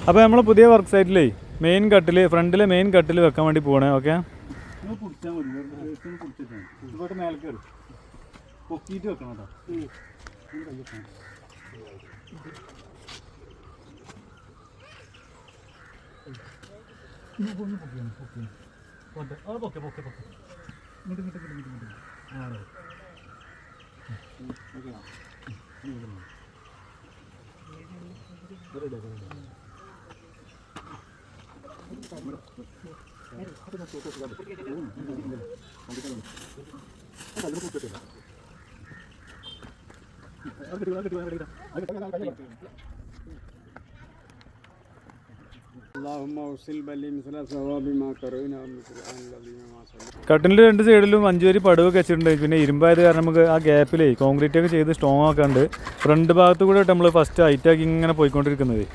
അപ്പോൾ നമ്മൾ പുതിയ വർക്ക് സൈറ്റിലേ മെയിൻ കട്ടിൽ ഫ്രണ്ടിലെ മെയിൻ കട്ടിൽ വെക്കാൻ വേണ്ടി പോകണേ. ഓക്കെ, ഇങ്ങോട്ട് മേലെ കയറി പൊക്കിയിട്ട് വെക്കണം കേട്ടോ. കട്ടിലിൻ്റെ 2 സൈഡിലും 5 വരി പടവൊക്കെ വെച്ചിട്ടുണ്ട്. പിന്നെ ഇരുമ്പായത് കാരണം നമുക്ക് ആ ഗ്യാപ്പിലേ കോൺക്രീറ്റ് ഒക്കെ ചെയ്ത് സ്ട്രോങ് ആക്കാണ്ട് ഫ്രണ്ട് ഭാഗത്ത് കൂടെ നമ്മൾ ഫസ്റ്റ് ഹൈറ്റാക്കി ഇങ്ങനെ പോയിക്കൊണ്ടിരിക്കുന്നത്.